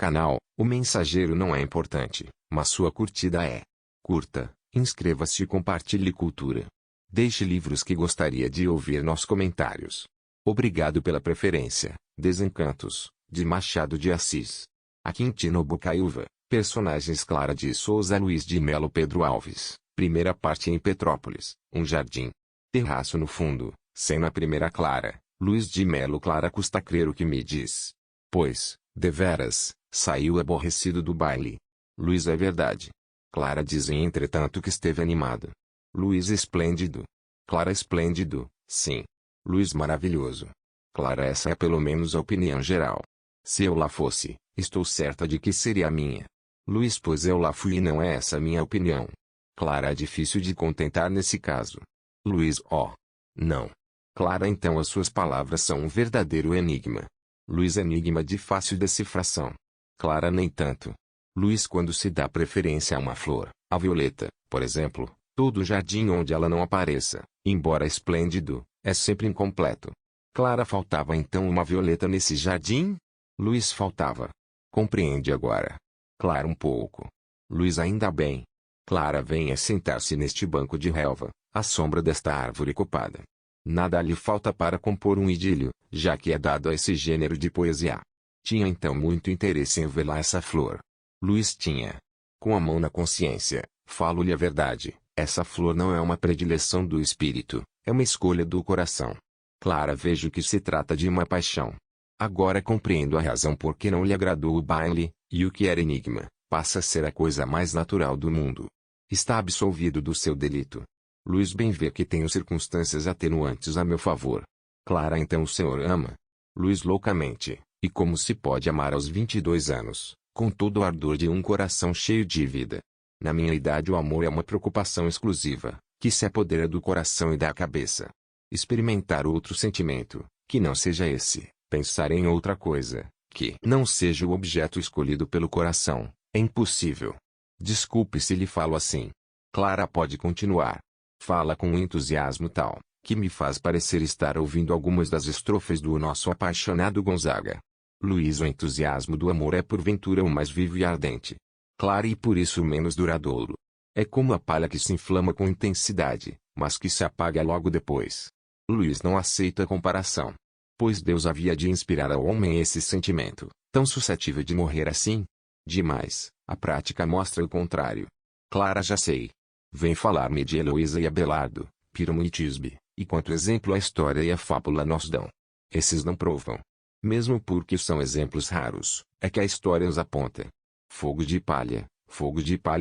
canal, o mensageiro não é importante, mas sua curtida é. Curta, inscreva-se e compartilhe cultura. Deixe livros que gostaria de ouvir nos comentários. Obrigado pela preferência. Desencantos, de Machado de Assis. A Quintino Bocaiúva, personagens Clara de Souza, Luiz de Melo, Pedro Alves. Primeira parte em Petrópolis, um jardim. Terraço no fundo, cena primeira Clara, Luiz de Melo. Clara: custa crer o que me diz. Pois, deveras, saiu aborrecido do baile. Luiz: é verdade. Clara: dizem entretanto que esteve animado. Luiz: esplêndido. Clara: esplêndido, sim. Luiz: maravilhoso. Clara: essa é pelo menos a opinião geral. Se eu lá fosse, estou certa de que seria a minha. Luiz: pois eu lá fui e não é essa a minha opinião. Clara: é difícil de contentar nesse caso. Luiz: oh. Não. Clara: então as suas palavras são um verdadeiro enigma. Luiz: enigma de fácil decifração. Clara: nem tanto. Luiz: quando se dá preferência a uma flor, a violeta, por exemplo, todo o jardim onde ela não apareça, embora esplêndido, é sempre incompleto. Clara: faltava então uma violeta nesse jardim? Luiz: faltava. Compreende agora? Clara: um pouco. Luiz: ainda bem. Clara: venha sentar-se neste banco de relva, à sombra desta árvore copada. Nada lhe falta para compor um idílio, já que é dado a esse gênero de poesia. Tinha então muito interesse em ver lá essa flor. Luiz: tinha. Com a mão na consciência, falo-lhe a verdade, essa flor não é uma predileção do espírito, é uma escolha do coração. Clara: vejo que se trata de uma paixão. Agora compreendo a razão por que não lhe agradou o baile, e o que era enigma, passa a ser a coisa mais natural do mundo. Está absolvido do seu delito. Luiz: bem vê que tenho circunstâncias atenuantes a meu favor. Clara: então o senhor ama? Luiz: loucamente, e como se pode amar aos 22 anos, com todo o ardor de um coração cheio de vida. Na minha idade o amor é uma preocupação exclusiva, que se apodera do coração e da cabeça. Experimentar outro sentimento, que não seja esse, pensar em outra coisa, que não seja o objeto escolhido pelo coração, é impossível. Desculpe se lhe falo assim. Clara: pode continuar. Fala com um entusiasmo tal, que me faz parecer estar ouvindo algumas das estrofes do nosso apaixonado Gonzaga. Luiz: o entusiasmo do amor é porventura o mais vivo e ardente. Clara: e por isso o menos duradouro. É como a palha que se inflama com intensidade, mas que se apaga logo depois. Luiz: não aceita a comparação. Pois Deus havia de inspirar ao homem esse sentimento, tão suscetível de morrer assim? Demais, a prática mostra o contrário. Clara: já sei. Vem falar-me de Heloísa e Abelardo, Píramo e Tisbe, e quanto exemplo a história e a fábula nos dão. Esses não provam. Mesmo porque são exemplos raros, é que a história os aponta. Fogo de palha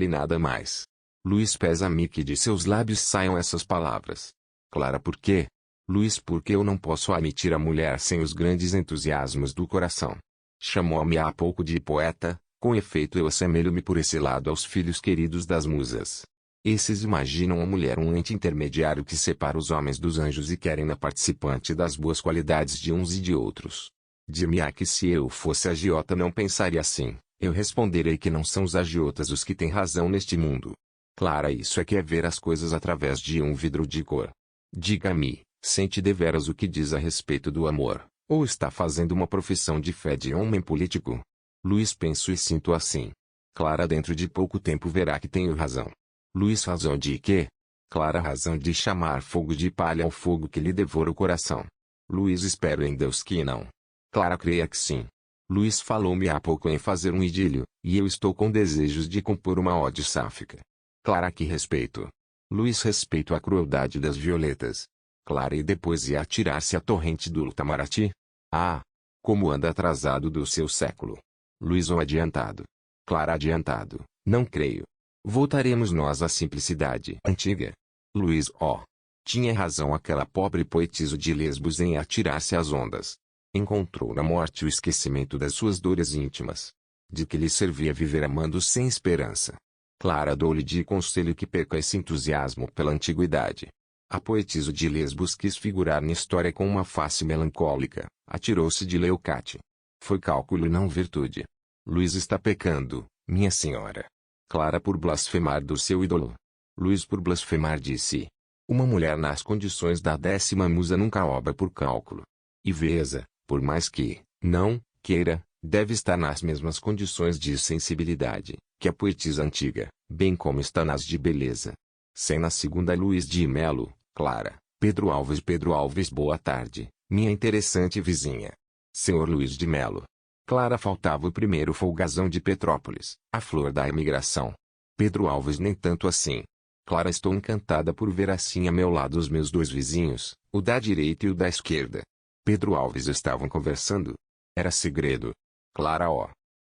e nada mais. Luiz: pesa-me que de seus lábios saiam essas palavras. Clara: por quê? Luiz: porque eu não posso admitir a mulher sem os grandes entusiasmos do coração. Chamou-me há pouco de poeta, com efeito eu assemelho-me por esse lado aos filhos queridos das musas. Esses imaginam a mulher um ente intermediário que separa os homens dos anjos e querem na participante das boas qualidades de uns e de outros. Dir-me-á que se eu fosse agiota não pensaria assim, eu responderei que não são os agiotas os que têm razão neste mundo. Clara: isso é que é ver as coisas através de um vidro de cor. Diga-me, sente deveras o que diz a respeito do amor, ou está fazendo uma profissão de fé de homem político? Luiz: penso e sinto assim. Clara: dentro de pouco tempo verá que tenho razão. Luiz: razão de quê? Clara: razão de chamar fogo de palha ao fogo que lhe devora o coração. Luiz: espero em Deus que não. Clara: creia que sim. Luiz: falou-me há pouco em fazer um idílio, e eu estou com desejos de compor uma ode sáfica. Clara: que respeito. Luiz: respeito à crueldade das violetas. Clara: e depois ia atirar-se à torrente do Itamaraty? Ah! Como anda atrasado do seu século. Luiz: ou adiantado. Clara: adiantado, não creio. Voltaremos nós à simplicidade antiga. Luiz: oh! Tinha razão aquela pobre poetisa de Lesbos em atirar-se às ondas. Encontrou na morte o esquecimento das suas dores íntimas. De que lhe servia viver amando sem esperança? Clara: dou-lhe de conselho que perca esse entusiasmo pela antiguidade. A poetisa de Lesbos quis figurar na história com uma face melancólica, atirou-se de Leucate. Foi cálculo e não virtude. Luiz: está pecando, minha senhora. Clara: por blasfemar do seu ídolo. Luiz: por blasfemar de si. Uma mulher nas condições da 10ª musa nunca obra por cálculo. E Veza, por mais que, não, queira, Deve estar nas mesmas condições de sensibilidade que a poetisa antiga, bem como está nas de beleza. Cena segunda. Luiz de Melo, Clara, Pedro Alves, boa tarde, minha interessante vizinha. Senhor Luiz de Melo. Clara, faltava o primeiro folgazão de Petrópolis, a flor da imigração. Pedro Alves, nem tanto assim. Clara, estou encantada por ver assim a meu lado os meus dois vizinhos, o da direita e o da esquerda. Pedro Alves, estavam conversando? Era segredo. Clara,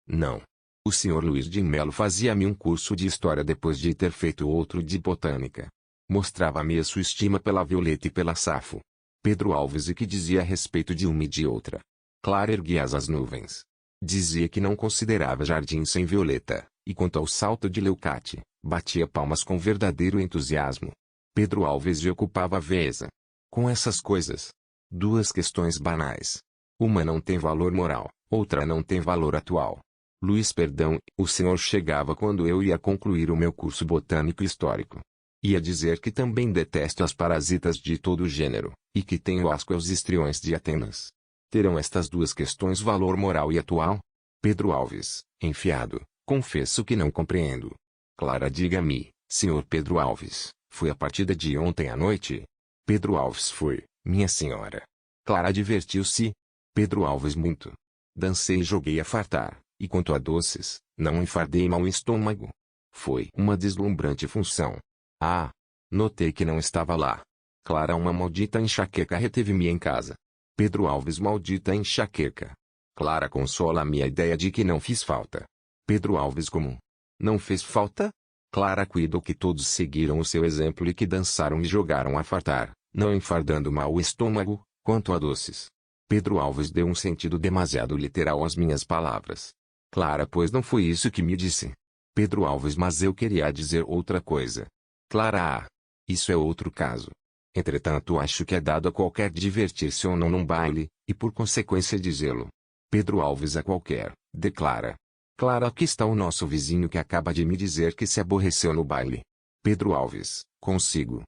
não. O senhor Luiz de Melo fazia-me um curso de história depois de ter feito outro de botânica. Mostrava-me a sua estima pela violeta e pela safo. Pedro Alves, e que dizia a respeito de uma e de outra? Clara erguia as nuvens. Dizia que não considerava jardim sem violeta, e quanto ao salto de Leucate, batia palmas com verdadeiro entusiasmo. Pedro Alves lhe ocupava a veza. Com essas coisas. Duas questões banais. Uma não tem valor moral, outra não tem valor atual. Luiz, perdão, o senhor chegava quando eu ia concluir o meu curso botânico histórico. Ia dizer que também detesto as parasitas de todo o gênero, e que tenho asco aos histriões de Atenas. Terão estas duas questões valor moral e atual? Pedro Alves, enfiado, confesso que não compreendo. Clara, diga-me, senhor Pedro Alves, foi a partida de ontem à noite? Pedro Alves, foi, minha senhora. Clara, divertiu-se? Pedro Alves, muito. Dancei e joguei a fartar. E quanto a doces, não enfardei mal o estômago. Foi uma deslumbrante função. Ah! Notei que não estava lá. Clara, uma maldita enxaqueca reteve-me em casa. Pedro Alves, maldita enxaqueca. Clara, consola-me a ideia de que não fiz falta. Pedro Alves, como? Não fez falta? Clara, cuidou que todos seguiram o seu exemplo e que dançaram e jogaram a fartar, não enfardando mal o estômago. Quanto a doces. Pedro Alves deu um sentido demasiado literal às minhas palavras. Clara, pois não foi isso que me disse. Pedro Alves, mas eu queria dizer outra coisa. Clara, isso é outro caso. Entretanto, acho que é dado a qualquer divertir-se ou não num baile, e por consequência dizê-lo. Pedro Alves, a qualquer, declara. Clara, aqui está o nosso vizinho que acaba de me dizer que se aborreceu no baile. Pedro Alves, consigo.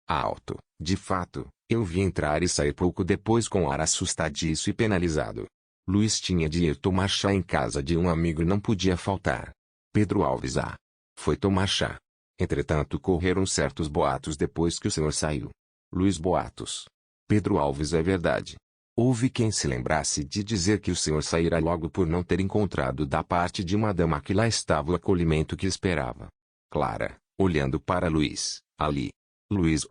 Alto, de fato, eu vi entrar e sair pouco depois com ar assustadiço e penalizado. Luiz tinha de ir tomar chá em casa de um amigo e não podia faltar. Pedro Alves, foi tomar chá. Entretanto, correram certos boatos depois que o senhor saiu. Luiz, boatos. Pedro Alves, é verdade. Houve quem se lembrasse de dizer que o senhor saíra logo por não ter encontrado da parte de uma dama que lá estava o acolhimento que esperava. Clara, olhando para Luiz, ali. Luiz,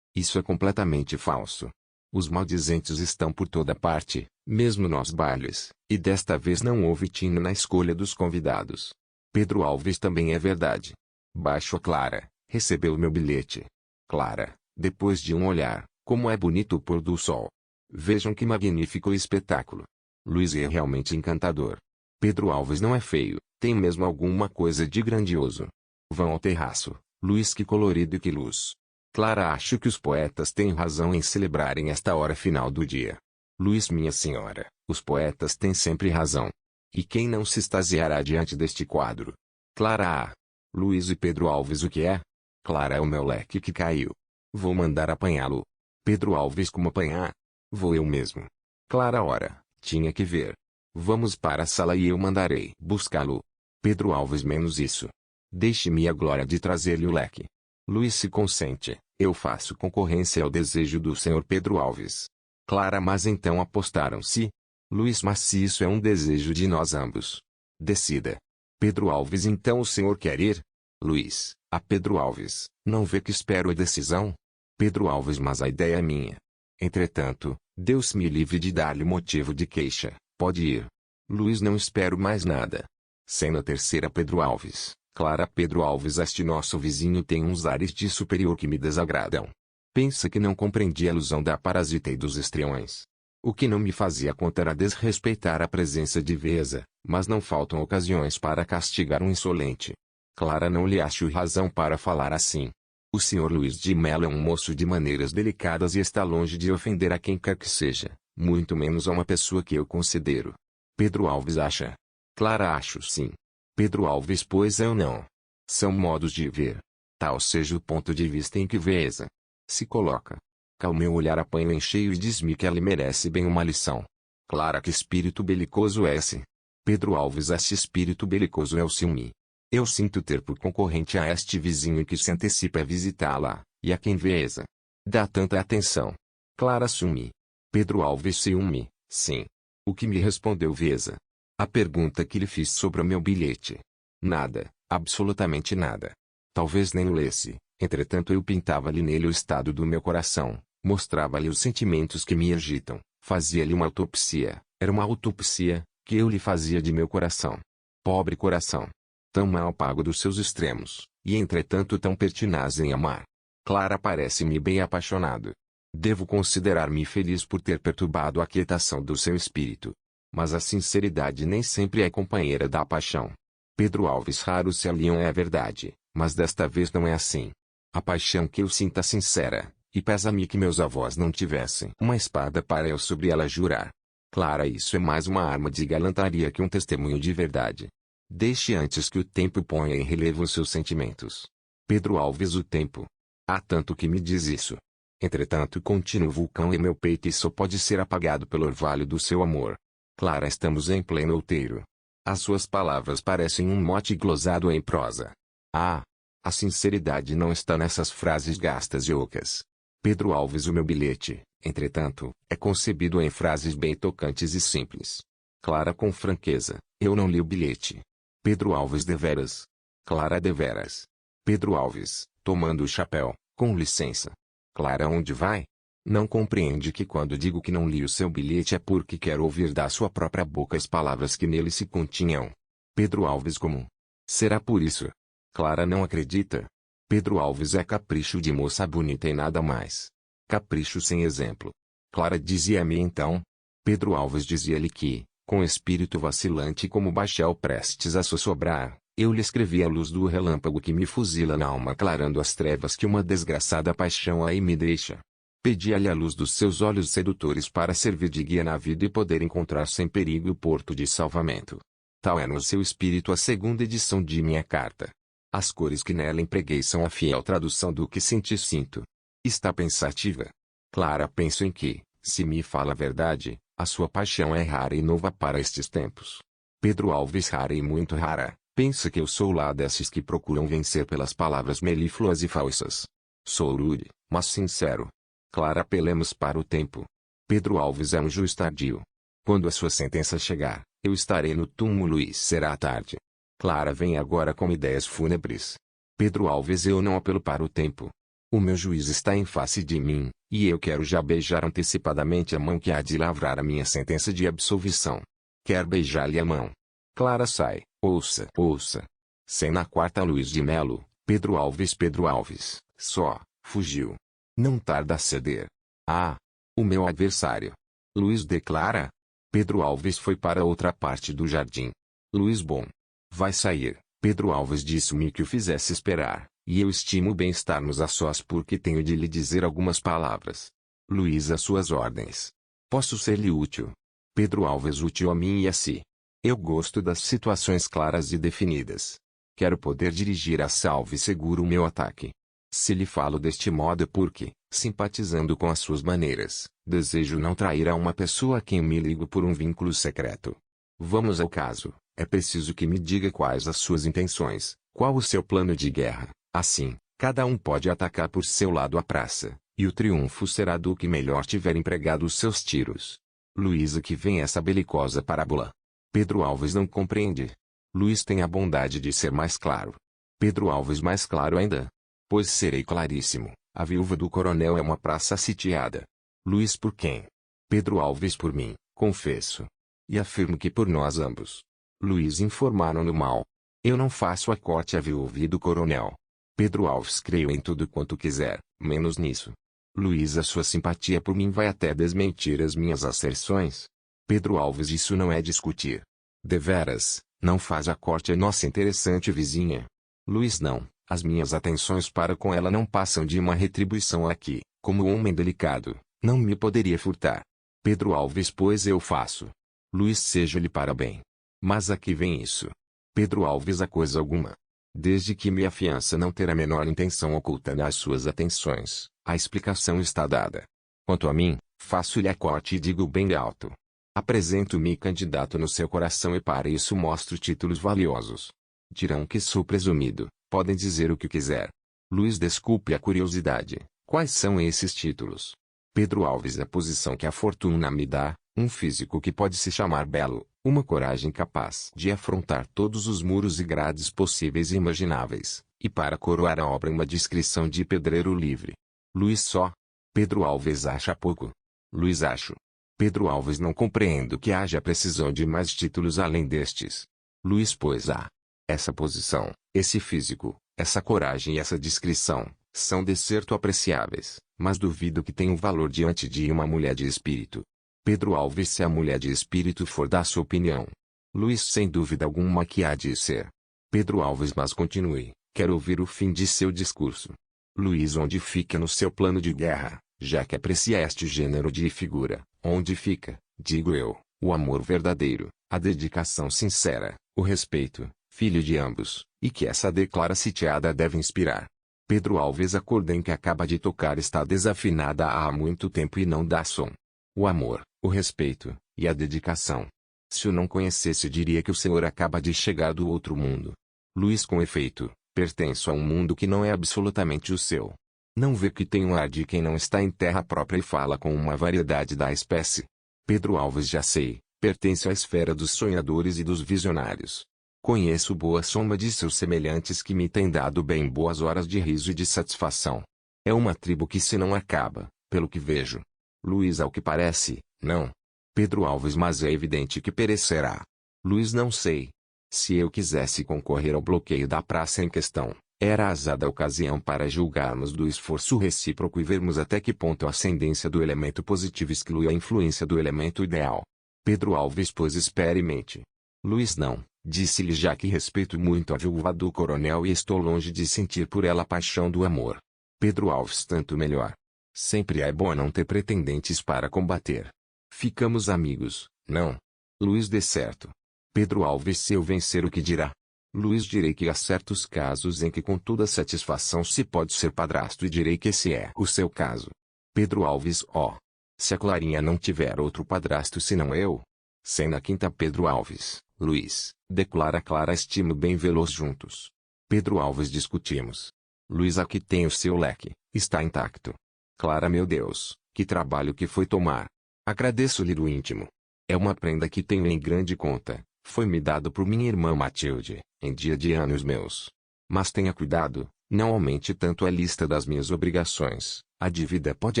isso é completamente falso. Os maldizentes estão por toda parte, mesmo nos bailes, e desta vez não houve tino na escolha dos convidados. Pedro Alves, também é verdade. Baixo a Clara, recebeu meu bilhete. Clara, depois de um olhar, como é bonito o pôr do sol. Vejam que magnífico espetáculo. Luiz, é realmente encantador. Pedro Alves, não é feio, tem mesmo alguma coisa de grandioso. Vão ao terraço, Luiz, que colorido e que luz. Clara, acho que os poetas têm razão em celebrarem esta hora final do dia. Luiz, minha senhora, os poetas têm sempre razão. E quem não se extasiará diante deste quadro? Clara, Luiz e Pedro Alves, o que é? Clara, é o meu leque que caiu. Vou mandar apanhá-lo. Pedro Alves, como apanhar? Vou eu mesmo. Clara, ora, tinha que ver. Vamos para a sala e eu mandarei buscá-lo. Pedro Alves, menos isso. Deixe-me a glória de trazer-lhe o leque. Luiz, se consente, eu faço concorrência ao desejo do senhor Pedro Alves. Clara, mas então apostaram-se? Luiz, mas se isso é um desejo de nós ambos. Decida. Pedro Alves, então o senhor quer ir? Luiz, a Pedro Alves, não vê que espero a decisão? Pedro Alves, mas a ideia é minha. Entretanto, Deus me livre de dar-lhe motivo de queixa, pode ir. Luiz, não espero mais nada. Cena terceira. Pedro Alves. Clara, Pedro Alves, este nosso vizinho tem uns ares de superior que me desagradam. Pensa que não compreendi a alusão da parasita e dos estriões. O que não me fazia conta era desrespeitar a presença de Veza, mas não faltam ocasiões para castigar um insolente. Clara, não lhe acho razão para falar assim. O senhor Luiz de Melo é um moço de maneiras delicadas e está longe de ofender a quem quer que seja, muito menos a uma pessoa que eu considero. Pedro Alves, acha? Clara, acho sim. Pedro Alves, pois eu não. São modos de ver. Tal seja o ponto de vista em que Veza se coloca. Cá o meu olhar apanha em cheio e diz-me que ela merece bem uma lição. Clara, que espírito belicoso é esse? Pedro Alves, esse espírito belicoso é o ciúme. Eu sinto ter por concorrente a este vizinho que se antecipa a visitá-la, e a quem Veza dá tanta atenção. Clara, ciúme. Pedro Alves, ciúme, sim. O que me respondeu Veza? A pergunta que lhe fiz sobre o meu bilhete. Nada, absolutamente nada. Talvez nem o lesse, entretanto eu pintava-lhe nele o estado do meu coração, mostrava-lhe os sentimentos que me agitam, fazia-lhe uma autopsia, era uma autopsia, que eu lhe fazia de meu coração. Pobre coração! Tão mal pago dos seus extremos, e entretanto tão pertinaz em amar. Clara parece-me bem apaixonado. Devo considerar-me feliz por ter perturbado a quietação do seu espírito. Mas a sinceridade nem sempre é companheira da paixão. Pedro Alves, raro se aliam, é verdade, mas desta vez não é assim. A paixão que eu sinto é sincera, e pesa-me que meus avós não tivessem uma espada para eu sobre ela jurar. Clara, isso é mais uma arma de galantaria que um testemunho de verdade. Deixe antes que o tempo ponha em relevo os seus sentimentos. Pedro Alves, o tempo. Há tanto que me diz isso. Entretanto, continua o vulcão em meu peito e só pode ser apagado pelo orvalho do seu amor. Clara, estamos em pleno outeiro. As suas palavras parecem um mote glosado em prosa. Ah! A sinceridade não está nessas frases gastas e ocas. Pedro Alves, o meu bilhete, entretanto, é concebido em frases bem tocantes e simples. Clara, com franqueza, eu não li o bilhete. Pedro Alves, deveras. Clara, deveras. Pedro Alves, tomando o chapéu, com licença. Clara, onde vai? Não compreende que quando digo que não li o seu bilhete é porque quero ouvir da sua própria boca as palavras que nele se continham. Pedro Alves, como? Será por isso? Clara não acredita. Pedro Alves, é capricho de moça bonita e nada mais. Capricho sem exemplo. Clara dizia-me então. Pedro Alves dizia-lhe que, com espírito vacilante como bachel prestes a sossobrar, eu lhe escrevi a luz do relâmpago que me fuzila na alma, clarando as trevas que uma desgraçada paixão aí me deixa. Pedia-lhe a luz dos seus olhos sedutores para servir de guia na vida e poder encontrar sem perigo o porto de salvamento. Tal é no seu espírito a segunda edição de minha carta. As cores que nela empreguei são a fiel tradução do que senti e sinto. Está pensativa? Clara, penso em que, se me fala a verdade, a sua paixão é rara e nova para estes tempos. Pedro Alves, rara e muito rara. Pensa que eu sou lá desses que procuram vencer pelas palavras melífluas e falsas. Sou rude, mas sincero. Clara, apelemos para o tempo. Pedro Alves, é um juiz tardio. Quando a sua sentença chegar, eu estarei no túmulo e será tarde. Clara, vem agora com ideias fúnebres. Pedro Alves, eu não apelo para o tempo. O meu juiz está em face de mim, e eu quero já beijar antecipadamente a mão que há de lavrar a minha sentença de absolvição. Quer beijar-lhe a mão. Clara, sai, ouça, ouça. Cena quarta, Luiz de Melo, Pedro Alves, só, fugiu. Não tarda a ceder. Ah! O meu adversário. Luiz declara. Pedro Alves foi para outra parte do jardim. Luiz, bom. Vai sair. Pedro Alves disse-me que o fizesse esperar, e eu estimo bem estarmos a sós porque tenho de lhe dizer algumas palavras. Luiz, às suas ordens. Posso ser-lhe útil? Pedro Alves, útil a mim e a si. Eu gosto das situações claras e definidas. Quero poder dirigir a salvo e seguro o meu ataque. Se lhe falo deste modo é porque, simpatizando com as suas maneiras, desejo não trair a uma pessoa a quem me ligo por um vínculo secreto. Vamos ao caso. É preciso que me diga quais as suas intenções, qual o seu plano de guerra. Assim, cada um pode atacar por seu lado a praça, e o triunfo será do que melhor tiver empregado os seus tiros. Luísa, que vem essa belicosa parábola. Pedro Alves não compreende. Luiz, tem a bondade de ser mais claro. Pedro Alves, mais claro ainda. Pois serei claríssimo. A viúva do coronel é uma praça sitiada. Luiz, por quem? Pedro Alves, por mim, confesso. E afirmo que por nós ambos. Luiz, informaram-no mal. Eu não faço a corte à viúva do coronel. Pedro Alves, creio em tudo quanto quiser, menos nisso. Luiz, a sua simpatia por mim vai até desmentir as minhas asserções. Pedro Alves, isso não é discutir. Deveras, não faz a corte a nossa interessante vizinha. Luiz, não, as minhas atenções para com ela não passam de uma retribuição a que, como homem delicado, não me poderia furtar. Pedro Alves, pois eu faço. Luiz, seja-lhe para bem. Mas aqui vem isso. Pedro Alves, a coisa alguma. Desde que me afiança não ter a menor intenção oculta nas suas atenções, a explicação está dada. Quanto a mim, faço-lhe a corte e digo bem alto. Apresento-me candidato no seu coração e para isso mostro títulos valiosos. Dirão que sou presumido, podem dizer o que quiser. Luiz, desculpe a curiosidade, quais são esses títulos? Pedro Alves, a posição que a fortuna me dá, um físico que pode se chamar belo, uma coragem capaz de afrontar todos os muros e grades possíveis e imagináveis, e para coroar a obra uma descrição de pedreiro livre. Luiz só. Pedro Alves acha pouco. Luiz, acho. Pedro Alves, não compreendo que haja precisão de mais títulos além destes. Luiz, pois há. Essa posição, esse físico, essa coragem e essa descrição, são de certo apreciáveis, mas duvido que tenham valor diante de uma mulher de espírito. Pedro Alves, se a mulher de espírito for da sua opinião. Luiz, sem dúvida alguma que há de ser. Pedro Alves, mas continue, quero ouvir o fim de seu discurso. Luiz, onde fica no seu plano de guerra, já que aprecia este gênero de figura, onde fica, digo eu, o amor verdadeiro, a dedicação sincera, o respeito, filho de ambos, e que essa declara sitiada deve inspirar. Pedro Alves, a corda em que acaba de tocar está desafinada há muito tempo e não dá som. O amor, o respeito, e a dedicação. Se o não conhecesse, diria que o senhor acaba de chegar do outro mundo. Luiz, com efeito, pertenço a um mundo que não é absolutamente o seu. Não vê que tem um ar de quem não está em terra própria e fala com uma variedade da espécie? Pedro Alves, já sei, pertence à esfera dos sonhadores e dos visionários. Conheço boa soma de seus semelhantes que me têm dado bem boas horas de riso e de satisfação. É uma tribo que se não acaba, pelo que vejo. Luiz, ao que parece, não. Pedro Alves, mas é evidente que perecerá. Luiz, não sei. Se eu quisesse concorrer ao bloqueio da praça em questão, era azada a ocasião para julgarmos do esforço recíproco e vermos até que ponto a ascendência do elemento positivo exclui a influência do elemento ideal. Pedro Alves, pois experimente. Luiz, não, disse-lhe, já que respeito muito a viúva do coronel e estou longe de sentir por ela a paixão do amor. Pedro Alves, tanto melhor. Sempre é bom não ter pretendentes para combater. Ficamos amigos, não? Luiz, de certo. Pedro Alves, se eu vencer, o que dirá? Luiz, direi que há certos casos em que com toda satisfação se pode ser padrasto e direi que esse é o seu caso. Pedro Alves, ó. Se a Clarinha não tiver outro padrasto senão eu? Cena quinta. Pedro Alves, Luiz, declara Clara, estimo bem vê-los juntos. Pedro Alves, discutimos. Luiz, aqui tem o seu leque, está intacto. Clara, meu Deus, que trabalho que foi tomar. Agradeço-lhe do íntimo. É uma prenda que tenho em grande conta, foi-me dado por minha irmã Matilde, em dia de anos meus. Mas tenha cuidado, não aumente tanto a lista das minhas obrigações, a dívida pode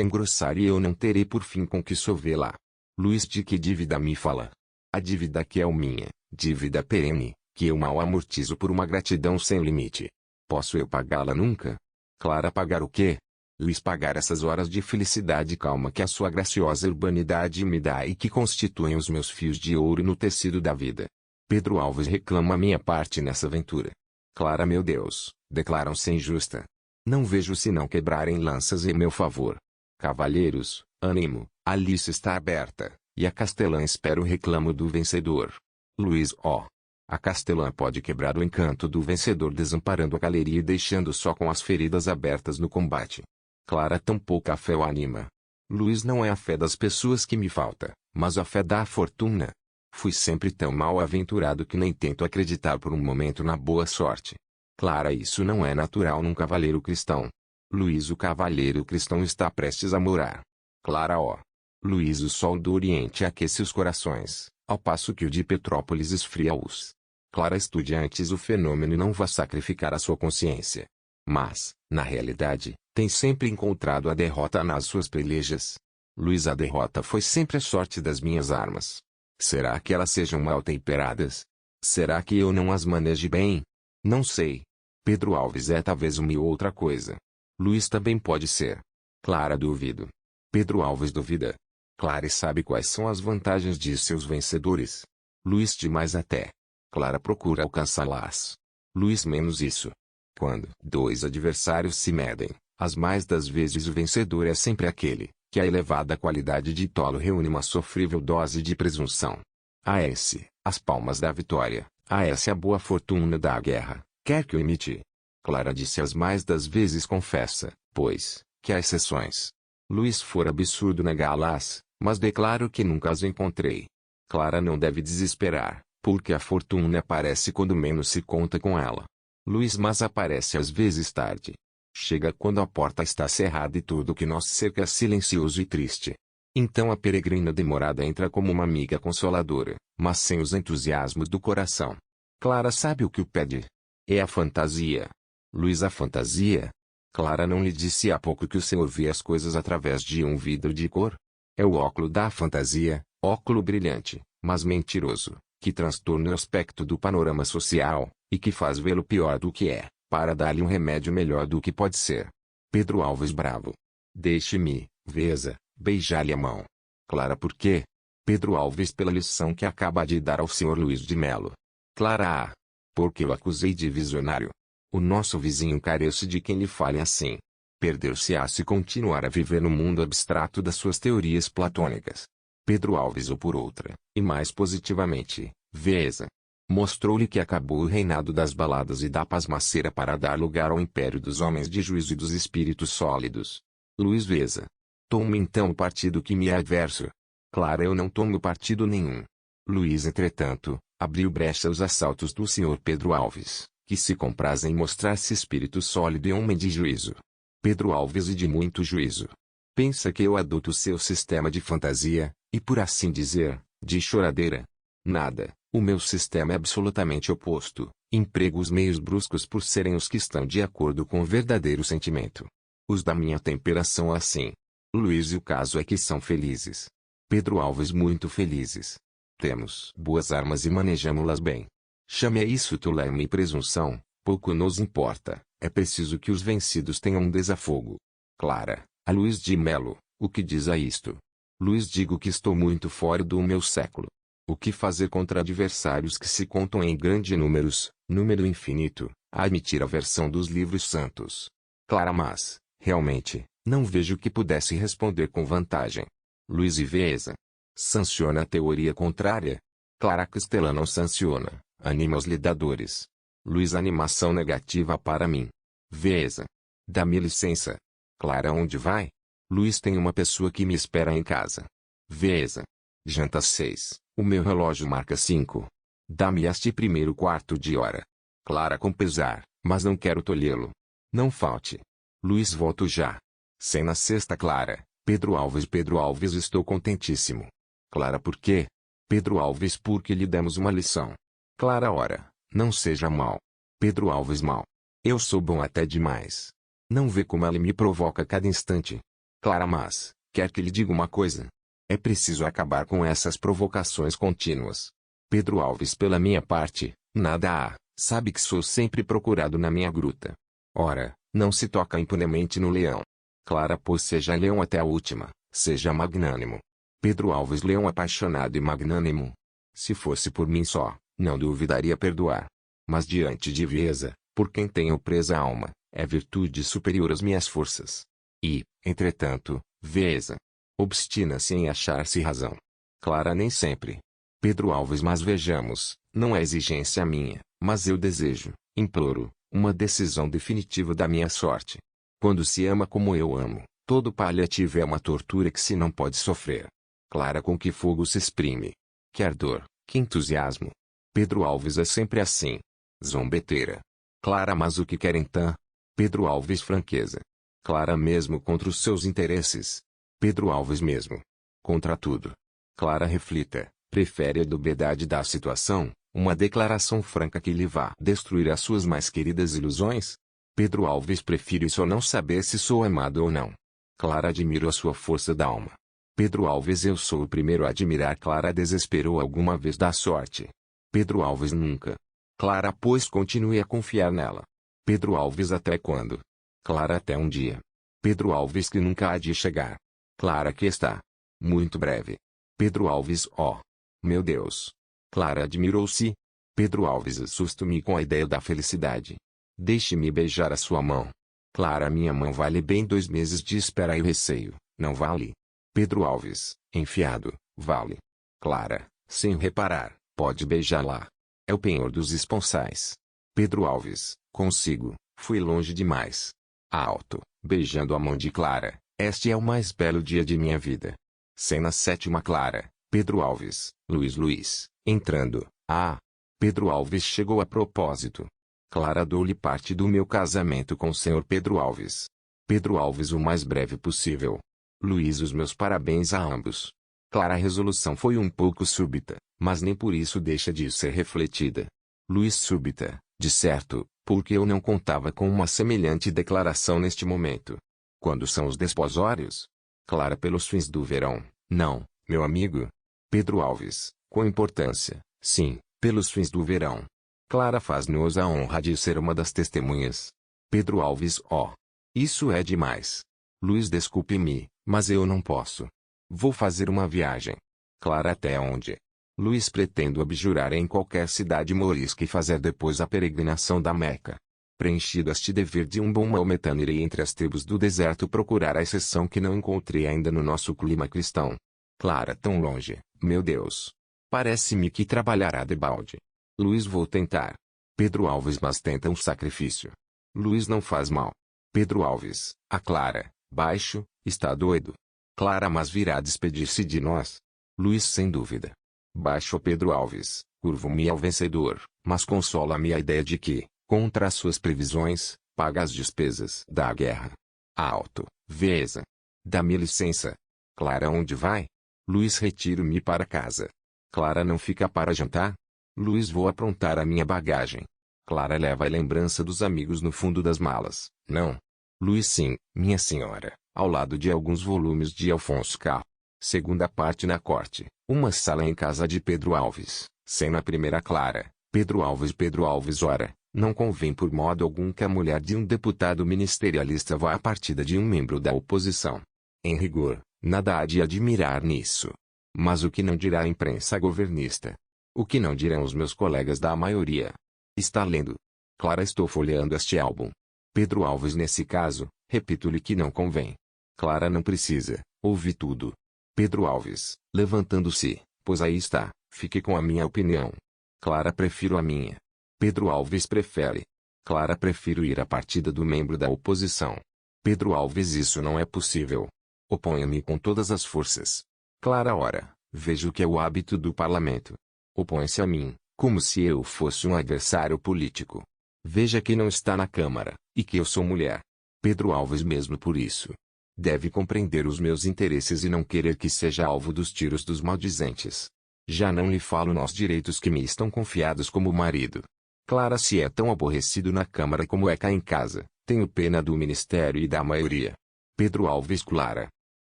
engrossar e eu não terei por fim com que sovê-la. Luiz, de que dívida me fala? A dívida que é minha, dívida perene, que eu mal amortizo por uma gratidão sem limite. Posso eu pagá-la nunca? Clara, pagar o quê? Luiz, pagar essas horas de felicidade e calma que a sua graciosa urbanidade me dá e que constituem os meus fios de ouro no tecido da vida. Pedro Alves, reclama a minha parte nessa aventura. Clara, meu Deus, declaram-se injusta. Não vejo senão quebrarem lanças em meu favor. Cavalheiros, ânimo, a liça está aberta, e a castelã espera o reclamo do vencedor. Luiz, ó. A castelã pode quebrar o encanto do vencedor desamparando a galeria e deixando só com as feridas abertas no combate. Clara, tão pouca fé o anima. Luiz, não é a fé das pessoas que me falta, mas a fé da fortuna. Fui sempre tão mal aventurado que nem tento acreditar por um momento na boa sorte. Clara, isso não é natural num cavaleiro cristão. Luiz, o cavaleiro cristão está prestes a morar. Clara, ó. Luiz, o sol do Oriente aquece os corações, ao passo que o de Petrópolis esfria-os. Clara, estude antes o fenômeno e não vá sacrificar a sua consciência. Mas, na realidade, tem sempre encontrado a derrota nas suas pelejas. Luiz, a derrota foi sempre a sorte das minhas armas. Será que elas sejam mal temperadas? Será que eu não as maneje bem? Não sei. Pedro Alves, é talvez uma ou outra coisa. Luiz, também pode ser. Clara, duvido. Pedro Alves, duvida. Clara, sabe quais são as vantagens de seus vencedores? Luiz, demais até. Clara, procura alcançá-las. Luiz, menos isso. Quando dois adversários se medem, as mais das vezes o vencedor é sempre aquele que a elevada qualidade de tolo reúne uma sofrível dose de presunção. A.S. as palmas da vitória, A.S. a boa fortuna da guerra, quer que o imite. Clara, disse as mais das vezes, confessa, pois, que há exceções. Luiz, for absurdo negá-las, mas declaro que nunca as encontrei. Clara não deve desesperar, porque a fortuna aparece quando menos se conta com ela. Luiz mas aparece às vezes tarde. Chega quando a porta está cerrada e tudo que nos cerca é silencioso e triste. Então a peregrina demorada entra como uma amiga consoladora, mas sem os entusiasmos do coração. Clara sabe o que o pede. É a fantasia. Luiz a fantasia? Clara não lhe disse há pouco que o senhor vê as coisas através de um vidro de cor? É o óculo da fantasia, óculo brilhante, mas mentiroso, que transtorna o aspecto do panorama social, e que faz vê-lo pior do que é, para dar-lhe um remédio melhor do que pode ser. Pedro Alves bravo. Deixe-me, Veza, beijar-lhe a mão. Clara por quê? Pedro Alves pela lição que acaba de dar ao senhor Luiz de Melo. Clara porque eu acusei de visionário. O nosso vizinho carece de quem lhe fale assim. Perder-se-á se continuar a viver no mundo abstrato das suas teorias platônicas. Pedro Alves ou por outra, e mais positivamente, Veza. Mostrou-lhe que acabou o reinado das baladas e da pasmaceira para dar lugar ao império dos homens de juízo e dos espíritos sólidos. Luiz Veza. Tome então o partido que me é adverso. Clara eu não tomo partido nenhum. Luiz entretanto, abriu brecha aos assaltos do Sr. Pedro Alves, que se compraz em mostrar-se espírito sólido e homem de juízo. Pedro Alves e de muito juízo. Pensa que eu adoto o seu sistema de fantasia, e por assim dizer, de choradeira. Nada, o meu sistema é absolutamente oposto, emprego os meios bruscos por serem os que estão de acordo com o verdadeiro sentimento. Os da minha tempera são assim. Luiz e o caso é que são felizes. Pedro Alves muito felizes. Temos boas armas e manejamo-las bem. Chame a isso tolema e presunção, pouco nos importa, é preciso que os vencidos tenham um desafogo. Clara, a Luiz de Melo, o que diz a isto? Luiz digo que estou muito fora do meu século. O que fazer contra adversários que se contam em grandes números, número infinito, a admitir a versão dos livros santos? Clara mas, realmente, não vejo que pudesse responder com vantagem. Luiz e Veza. Sanciona a teoria contrária? Clara Castela não sanciona, anima os lidadores. Luiz animação negativa para mim. Veza. Dá-me licença. Clara onde vai? Luiz tem uma pessoa que me espera em casa. Veza. Janta às 6, o meu relógio marca 5. Dá-me este primeiro quarto de hora. Clara com pesar, mas não quero tolhê-lo. Não falte. Luiz volto já. Cena sexta Clara, Pedro Alves estou contentíssimo. Clara por quê? Pedro Alves porque lhe demos uma lição. Clara ora, não seja mal. Pedro Alves mal. Eu sou bom até demais. Não vê como ela me provoca a cada instante. Clara mas, quer que lhe diga uma coisa? É preciso acabar com essas provocações contínuas. Pedro Alves pela minha parte, nada há, sabe que sou sempre procurado na minha gruta. Ora, não se toca impunemente no leão. Clara pois seja leão até a última, seja magnânimo. Pedro Alves leão apaixonado e magnânimo. Se fosse por mim só, não duvidaria perdoar. Mas diante de Veza, por quem tenho presa a alma, é virtude superior às minhas forças. E, entretanto, Veza obstina-se em achar-se razão. Clara nem sempre. Pedro Alves mas vejamos, não é exigência minha, mas eu desejo, imploro, uma decisão definitiva da minha sorte. Quando se ama como eu amo, todo paliativo é uma tortura que se não pode sofrer. Clara com que fogo se exprime. Que ardor, que entusiasmo. Pedro Alves é sempre assim. Zombeteira. Clara mas o que quer então? Pedro Alves franqueza. Clara mesmo contra os seus interesses. Pedro Alves mesmo. Contra tudo. Clara reflita, prefere a dubiedade da situação, uma declaração franca que lhe vá destruir as suas mais queridas ilusões? Pedro Alves prefere só não saber se sou amado ou não. Clara admiro a sua força da alma. Pedro Alves eu sou o primeiro a admirar. Clara desesperou alguma vez da sorte? Pedro Alves nunca. Clara pois continue a confiar nela. Pedro Alves até quando? Clara até um dia. Pedro Alves que nunca há de chegar. Clara que está. Muito breve. Pedro Alves oh. Meu Deus. Clara admirou-se. Pedro Alves assusta-me com a ideia da felicidade. Deixe-me beijar a sua mão. Clara minha mão vale bem 2 meses de espera e receio, não vale? Pedro Alves, enfiado, vale. Clara, sem reparar, pode beijá-la. É o penhor dos esponsais. Pedro Alves, consigo, fui longe demais. Alto, beijando a mão de Clara, este é o mais belo dia de minha vida. Cena sétima Clara, Pedro Alves, Luiz, entrando. Ah! Pedro Alves chegou a propósito. Clara, dou-lhe parte do meu casamento com o Sr. Pedro Alves. Pedro Alves, o mais breve possível. Luiz, os meus parabéns a ambos. Clara, a resolução foi um pouco súbita, mas nem por isso deixa de ser refletida. Luiz, súbita, de certo, porque eu não contava com uma semelhante declaração neste momento. Quando são os desposórios? Clara, pelos fins do verão, não, meu amigo. Pedro Alves, com importância, sim, pelos fins do verão. Clara, faz-nos a honra de ser uma das testemunhas. Pedro Alves, oh, isso é demais. Luiz, desculpe-me, mas eu não posso. Vou fazer uma viagem. Clara, até onde? Luiz, pretendo abjurar em qualquer cidade morisca e fazer depois a peregrinação da Meca. Preenchido este dever de um bom maometano, irei entre as tribos do deserto procurar a exceção que não encontrei ainda no nosso clima cristão. Clara, tão longe, meu Deus. Parece-me que trabalhará debalde. Luiz, vou tentar. Pedro Alves, mas tenta um sacrifício. Luiz, não faz mal. Pedro Alves, a Clara, baixo, está doido. Clara, mas virá despedir-se de nós. Luiz, sem dúvida. Baixo, Pedro Alves, curvo-me ao vencedor, mas consola-me a ideia de que, contra as suas previsões, paga as despesas da guerra. Alto, Veza. Dá-me licença. Clara, onde vai? Luiz, retiro-me para casa. Clara, não fica para jantar? Luiz, vou aprontar a minha bagagem. Clara, leva a lembrança dos amigos no fundo das malas, não? Luiz, sim, minha senhora, ao lado de alguns volumes de Alfonso K. Segunda parte na corte, uma sala em casa de Pedro Alves, cena primeira. Clara, Pedro Alves, ora, não convém por modo algum que a mulher de um deputado ministerialista vá à partida de um membro da oposição. Em rigor, nada há de admirar nisso. Mas o que não dirá a imprensa governista? O que não dirão os meus colegas da maioria? Está lendo? Clara, estou folheando este álbum. Pedro Alves, nesse caso, repito-lhe que não convém. Clara, não precisa, ouvi tudo. Pedro Alves, levantando-se, pois aí está, fique com a minha opinião. Clara, prefiro a minha. Pedro Alves, prefere. Clara, prefiro ir à partida do membro da oposição. Pedro Alves, isso não é possível. Oponha-me com todas as forças. Clara, ora, vejo que é o hábito do parlamento. Opõe-se a mim, como se eu fosse um adversário político. Veja que não está na Câmara, e que eu sou mulher. Pedro Alves, mesmo por isso, deve compreender os meus interesses e não querer que seja alvo dos tiros dos maldizentes. Já não lhe falo nos direitos que me estão confiados como marido. Clara, se é tão aborrecido na Câmara como é cá em casa, tenho pena do Ministério e da maioria. Pedro Alves, Clara.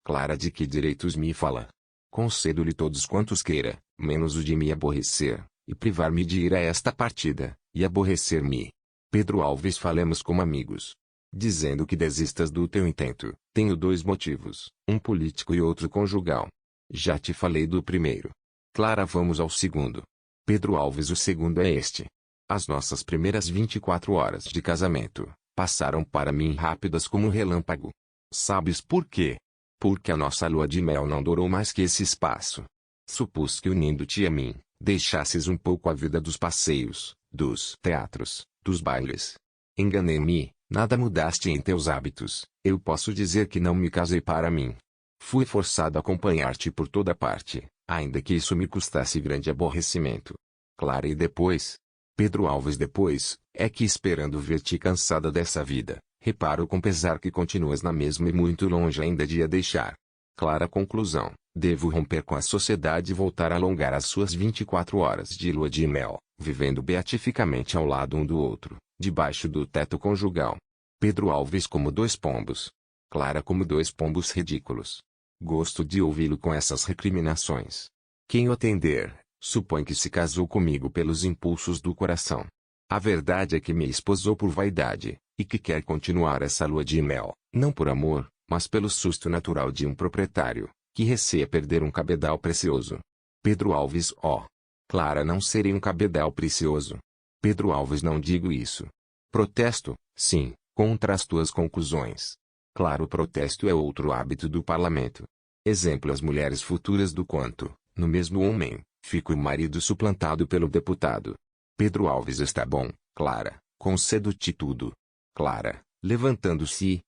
Clara, de que direitos me fala? Concedo-lhe todos quantos queira, menos o de me aborrecer, e privar-me de ir a esta partida, e aborrecer-me. Pedro Alves, falemos como amigos. Dizendo que desistas do teu intento, tenho dois motivos, um político e outro conjugal. Já te falei do primeiro. Clara, vamos ao segundo. Pedro Alves, o segundo é este. As nossas primeiras 24 horas de casamento passaram para mim rápidas como um relâmpago. Sabes por quê? Porque a nossa lua de mel não durou mais que esse espaço. Supus que, unindo-te a mim, deixasses um pouco a vida dos passeios, dos teatros, dos bailes. Enganei-me, nada mudaste em teus hábitos. Eu posso dizer que não me casei para mim. Fui forçado a acompanhar-te por toda parte, ainda que isso me custasse grande aborrecimento. Clara, e depois? Pedro Alves, depois, é que esperando ver-te cansada dessa vida, reparo com pesar que continuas na mesma e muito longe ainda de a deixar. Clara, conclusão, devo romper com a sociedade e voltar a alongar as suas 24 horas de lua de mel, vivendo beatificamente ao lado um do outro, debaixo do teto conjugal. Pedro Alves, como dois pombos. Clara, como dois pombos ridículos. Gosto de ouvi-lo com essas recriminações. Quem o atender, supõe que se casou comigo pelos impulsos do coração. A verdade é que me esposou por vaidade, e que quer continuar essa lua de mel, não por amor, mas pelo susto natural de um proprietário, que receia perder um cabedal precioso. Pedro Alves, Clara, não serei um cabedal precioso. Pedro Alves, não digo isso. Protesto, sim, contra as tuas conclusões. Claro, o protesto é outro hábito do parlamento. Exemplo, as mulheres futuras do quanto, no mesmo homem, fica o marido suplantado pelo deputado. Pedro Alves, está bom, Clara, concedo-te tudo. Clara, levantando-se,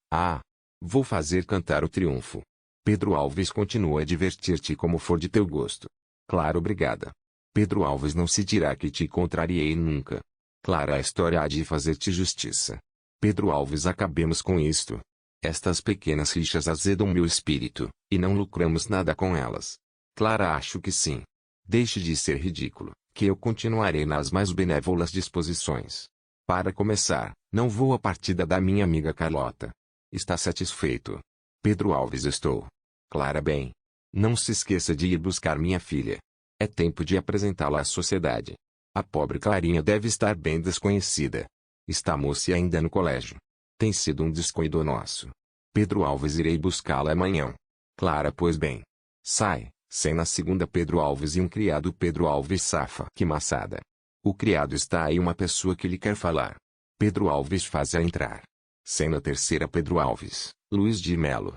vou fazer cantar o triunfo. Pedro Alves, continua a divertir-te como for de teu gosto. Clara, obrigada. Pedro Alves, não se dirá que te contrariei nunca. Clara, a história há de fazer-te justiça. Pedro Alves, acabemos com isto. Estas pequenas rixas azedam meu espírito, e não lucramos nada com elas. Clara, acho que sim. Deixe de ser ridículo, que eu continuarei nas mais benévolas disposições. Para começar, não vou à partida da minha amiga Carlota. Está satisfeito? Pedro Alves, estou. Clara, bem. Não se esqueça de ir buscar minha filha. É tempo de apresentá-la à sociedade. A pobre Clarinha deve estar bem desconhecida. Está moça e ainda no colégio. Tem sido um descuido nosso. Pedro Alves, irei buscá-la amanhã. Clara, pois bem. Sai, cena segunda. Pedro Alves e um criado. Pedro Alves, safa. Que maçada. O criado, está aí uma pessoa que lhe quer falar. Pedro Alves, faz-a entrar. Cena terceira. Pedro Alves, Luiz de Melo.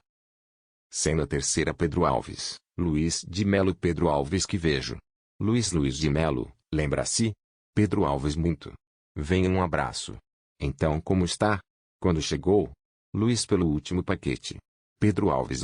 Cena terceira. Pedro Alves, Luiz de Melo. Pedro Alves, que vejo. Luiz de Melo, lembra-se? Pedro Alves, muito. Venha, um abraço. Então, como está? Quando chegou? Luiz, pelo último paquete. Pedro Alves,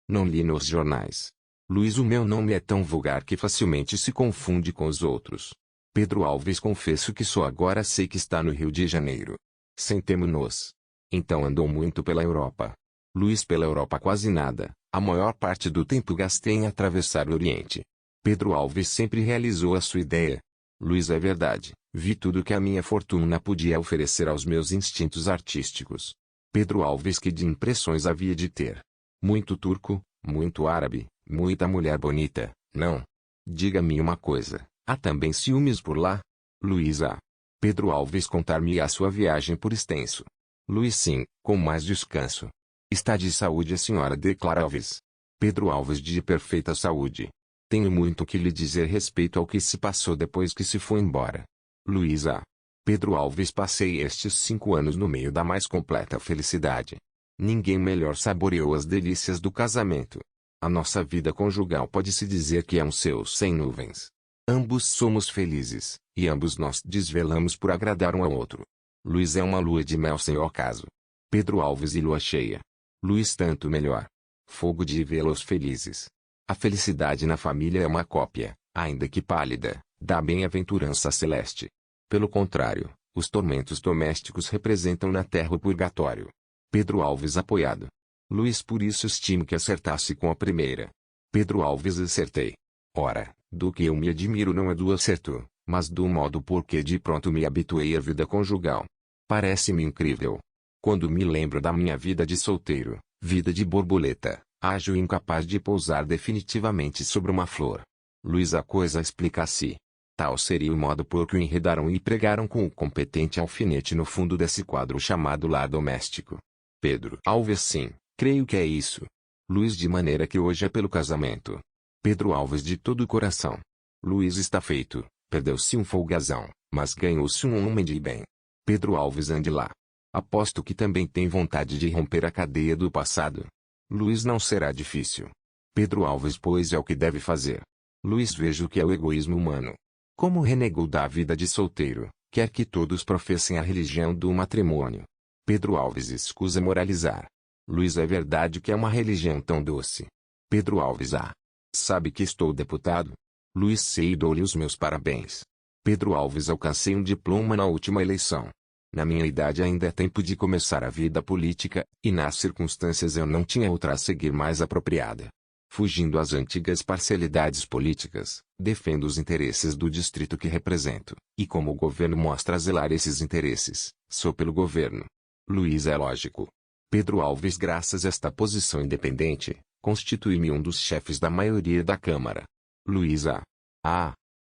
não li nos jornais. Luiz, o meu nome é tão vulgar que facilmente se confunde com os outros. Pedro Alves, confesso que só agora sei que está no Rio de Janeiro. Sentemo-nos. Então andou muito pela Europa. Luiz, pela Europa quase nada. A maior parte do tempo gastei em atravessar o Oriente. Pedro Alves sempre realizou a sua ideia. Luiz, é verdade, vi tudo que a minha fortuna podia oferecer aos meus instintos artísticos. Pedro Alves, que de impressões havia de ter? Muito turco, muito árabe, muita mulher bonita, não? Diga-me uma coisa, há também ciúmes por lá? Luiz, Pedro Alves, contar-me a sua viagem por extenso. Luiz, sim, com mais descanso. Está de saúde a senhora de Clara Alves? Pedro Alves, de perfeita saúde. Tenho muito que lhe dizer respeito ao que se passou depois que se foi embora. Luiz, Pedro Alves, passei estes 5 anos no meio da mais completa felicidade. Ninguém melhor saboreou as delícias do casamento. A nossa vida conjugal pode-se dizer que é um céu sem nuvens. Ambos somos felizes, e ambos nós desvelamos por agradar um ao outro. Luiz, é uma lua de mel sem ocaso. Pedro Alves, e lua cheia. Luiz, tanto melhor. Fogo de vê-los felizes. A felicidade na família é uma cópia, ainda que pálida, da bem-aventurança celeste. Pelo contrário, os tormentos domésticos representam na terra o purgatório. Pedro Alves, apoiado. Luiz, por isso estimo que acertasse com a primeira. Pedro Alves, acertei. Ora, do que eu me admiro não é do acerto, mas do modo por que de pronto me habituei à vida conjugal. Parece-me incrível. Quando me lembro da minha vida de solteiro, vida de borboleta, ajo incapaz de pousar definitivamente sobre uma flor. Luiz, a coisa explica-se. Tal seria o modo por que o enredaram e pregaram com o competente alfinete no fundo desse quadro chamado lar doméstico. Pedro Alves, sim, creio que é isso. Luiz, de maneira que hoje é pelo casamento. Pedro Alves, de todo o coração. Luiz, está feito, perdeu-se um folgazão, mas ganhou-se um homem de bem. Pedro Alves, ande lá. Aposto que também tem vontade de romper a cadeia do passado. Luiz, não será difícil. Pedro Alves, pois é o que deve fazer. Luiz, veja o que é o egoísmo humano. Como renegou da vida de solteiro, quer que todos professem a religião do matrimônio. Pedro Alves, escusa moralizar. Luiz, é verdade que é uma religião tão doce. Pedro Alves, sabe que estou deputado? Luiz, sei e dou-lhe os meus parabéns. Pedro Alves, alcancei um diploma na última eleição. Na minha idade ainda é tempo de começar a vida política, e nas circunstâncias eu não tinha outra a seguir mais apropriada. Fugindo às antigas parcialidades políticas, defendo os interesses do distrito que represento, e como o governo mostra zelar esses interesses, sou pelo governo. Luiz, é lógico. Pedro Alves, graças a esta posição independente, constitui-me um dos chefes da maioria da Câmara. Luiz,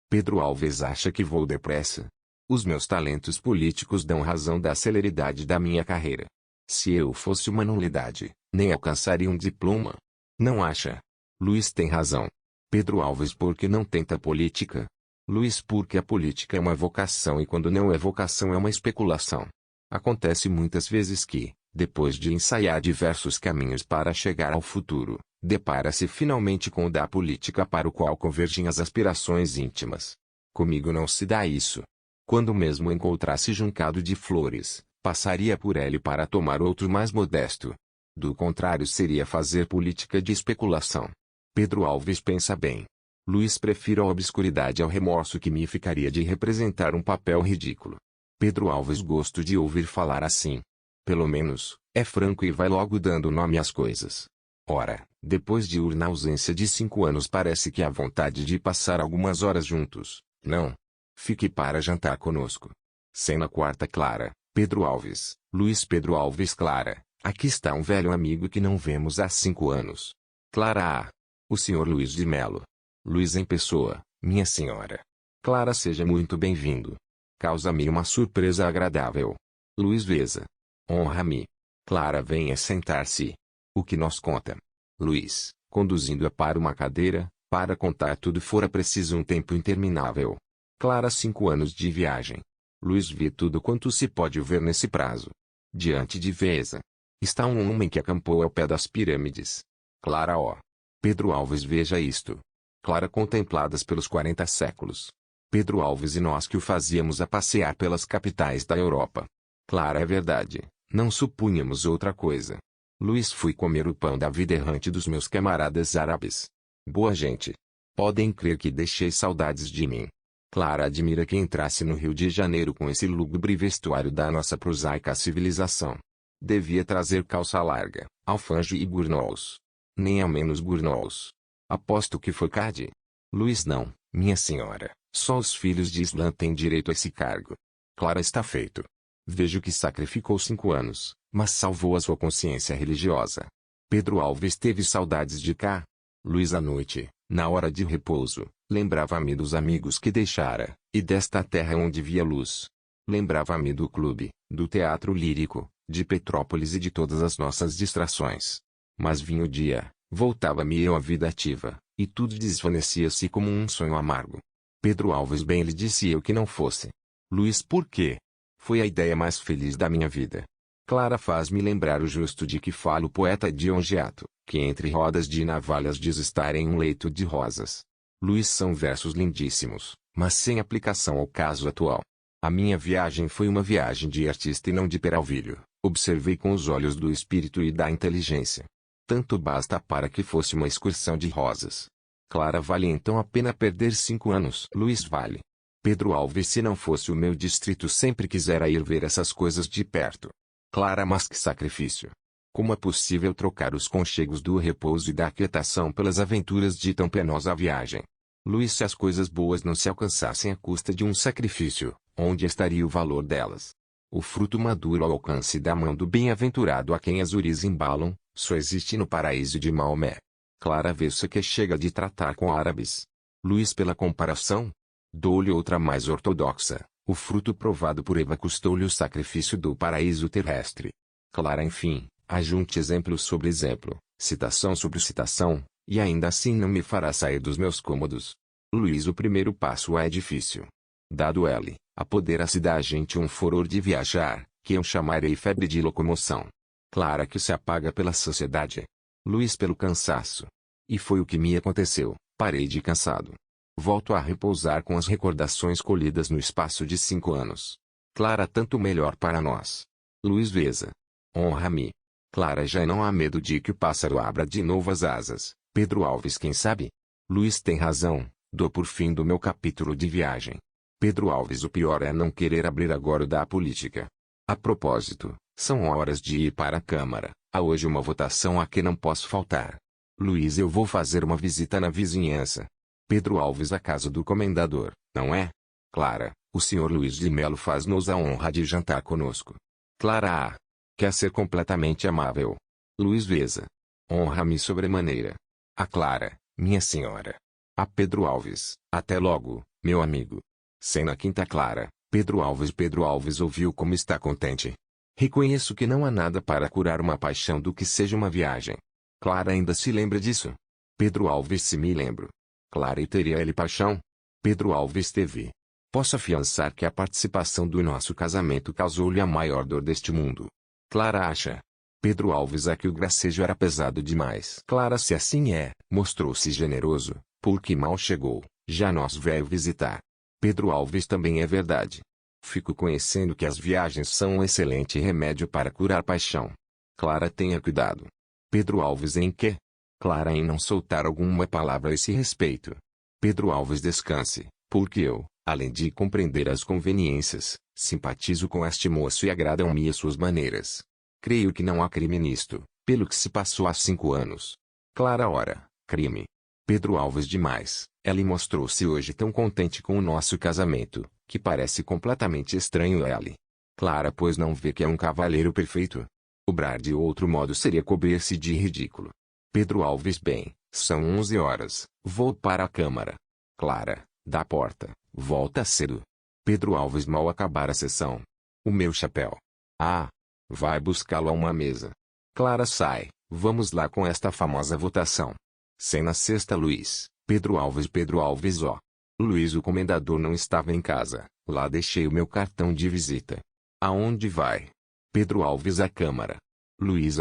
Pedro Alves, acha que vou depressa? Os meus talentos políticos dão razão da celeridade da minha carreira. Se eu fosse uma nulidade, nem alcançaria um diploma. Não acha? Luiz, tem razão. Pedro Alves, porque não tenta política? Luiz, porque a política é uma vocação e quando não é vocação é uma especulação. Acontece muitas vezes que, depois de ensaiar diversos caminhos para chegar ao futuro, depara-se finalmente com o da política para o qual convergem as aspirações íntimas. Comigo não se dá isso. Quando mesmo encontrasse juncado de flores, passaria por ele para tomar outro mais modesto. Do contrário, seria fazer política de especulação. Pedro Alves, pensa bem. Luiz, prefiro a obscuridade ao remorso que me ficaria de representar um papel ridículo. Pedro Alves, gosto de ouvir falar assim. Pelo menos, é franco e vai logo dando nome às coisas. Ora, depois de na ausência de 5 anos, parece que há vontade de passar algumas horas juntos, não? Fique para jantar conosco. Cena quarta. Clara, Pedro Alves, Luiz. Pedro Alves. Clara, aqui está um velho amigo que não vemos há 5 anos. Clara. O senhor Luiz de Melo. Luiz em pessoa, minha senhora. Clara, seja muito bem-vindo. Causa-me uma surpresa agradável. Luiz Veza. Honra-me. Clara, venha sentar-se. O que nos conta? Luiz, conduzindo-a para uma cadeira, para contar tudo fora preciso um tempo interminável. Clara, 5 anos de viagem. Luiz, vê tudo quanto se pode ver nesse prazo. Diante de Veza está um homem que acampou ao pé das pirâmides. Clara, ó. Pedro Alves, veja isto. Clara, contempladas pelos 40 séculos. Pedro Alves, e nós que o fazíamos a passear pelas capitais da Europa. Clara, é verdade, não supunhamos outra coisa. Luiz, fui comer o pão da vida errante dos meus camaradas árabes. Boa gente. Podem crer que deixei saudades de mim. Clara admira que entrasse no Rio de Janeiro com esse lúgubre vestuário da nossa prosaica civilização. Devia trazer calça larga, alfanje e burnous. Nem ao menos burnous. Aposto que foi Cade. Luiz, não, minha senhora, só os filhos de Islã têm direito a esse cargo. Clara, está feito. Vejo que sacrificou 5 anos, mas salvou a sua consciência religiosa. Pedro Alves, teve saudades de cá? Luiz, à noite, na hora de repouso, lembrava-me dos amigos que deixara, e desta terra onde via luz. Lembrava-me do clube, do teatro lírico, de Petrópolis e de todas as nossas distrações. Mas vinha o dia, voltava-me eu à vida ativa, e tudo desvanecia-se como um sonho amargo. Pedro Alves, bem lhe disse eu que não fosse. Luiz, por quê? Foi a ideia mais feliz da minha vida. Clara, faz-me lembrar o justo de que fala o poeta Dion Giato, que entre rodas de navalhas diz estar em um leito de rosas. Luiz, são versos lindíssimos, mas sem aplicação ao caso atual. A minha viagem foi uma viagem de artista e não de peralvilho. Observei com os olhos do espírito e da inteligência. Tanto basta para que fosse uma excursão de rosas. Clara, vale então a pena perder 5 anos? Luiz, vale. Pedro Alves, se não fosse o meu distrito, sempre quisera ir ver essas coisas de perto. Clara, mas que sacrifício! Como é possível trocar os conchegos do repouso e da aquietação pelas aventuras de tão penosa viagem? Luiz, se as coisas boas não se alcançassem à custa de um sacrifício, onde estaria o valor delas? O fruto maduro ao alcance da mão do bem-aventurado a quem as uris embalam, só existe no paraíso de Maomé. Clara, vê-se que chega de tratar com árabes. Luiz, pela comparação, dou-lhe outra mais ortodoxa. O fruto provado por Eva custou-lhe o sacrifício do paraíso terrestre. Clara, enfim, ajunte exemplo sobre exemplo, citação sobre citação, e ainda assim não me fará sair dos meus cômodos. Luiz, o primeiro passo é difícil. Dado ele, apodera-se da gente um furor de viajar, que eu chamarei febre de locomoção. Clara, que se apaga pela sociedade. Luiz, pelo cansaço. E foi o que me aconteceu, parei de cansado. Volto a repousar com as recordações colhidas no espaço de 5 anos. Clara, tanto melhor para nós. Luiz Veza. Honra-me. Clara, já não há medo de que o pássaro abra de novo as asas. Pedro Alves, quem sabe? Luiz, tem razão, dou por fim do meu capítulo de viagem. Pedro Alves, o pior é não querer abrir agora o da política. A propósito, são horas de ir para a Câmara. Há hoje uma votação a que não posso faltar. Luiz, eu vou fazer uma visita na vizinhança. Pedro Alves, a casa do comendador, não é? Clara, o senhor Luiz de Melo faz-nos a honra de jantar conosco. Clara, quer ser completamente amável. Luiz Veza. Honra-me sobremaneira. A Clara, minha senhora. A Pedro Alves, até logo, meu amigo. Cena quinta. Clara, Pedro Alves ouviu como está contente. Reconheço que não há nada para curar uma paixão do que seja uma viagem. Clara, ainda se lembra disso? Pedro Alves, se me lembro. Clara, e teria ele paixão? Pedro Alves, teve. Posso afiançar que a participação do nosso casamento causou-lhe a maior dor deste mundo. Clara, acha? Pedro Alves, é que o gracejo era pesado demais. Clara, se assim é, mostrou-se generoso, porque mal chegou, já nos veio visitar. Pedro Alves, também é verdade. Fico conhecendo que as viagens são um excelente remédio para curar paixão. Clara, tenha cuidado. Pedro Alves, em quê? Clara, em não soltar alguma palavra a esse respeito. Pedro Alves descanse, porque eu, além de compreender as conveniências, simpatizo com este moço e agradam-me as suas maneiras. Creio que não há crime nisto, pelo que se passou há 5 anos. Clara ora, crime. Pedro Alves demais. Ela mostrou-se hoje tão contente com o nosso casamento, que parece completamente estranho a ele. Clara, pois não vê que é um cavalheiro perfeito? Obrar de outro modo seria cobrir-se de ridículo. Pedro Alves, bem, são 11 horas, vou para a câmara. Clara, da porta, volta cedo. Pedro Alves, mal acabar a sessão. O meu chapéu. Ah! Vai buscá-lo a uma mesa. Clara sai, vamos lá com esta famosa votação. Cena sexta. Luiz, Pedro Alves ó. Luiz, o comendador não estava em casa, lá deixei o meu cartão de visita. Aonde vai? Pedro Alves, à câmara. Luiz,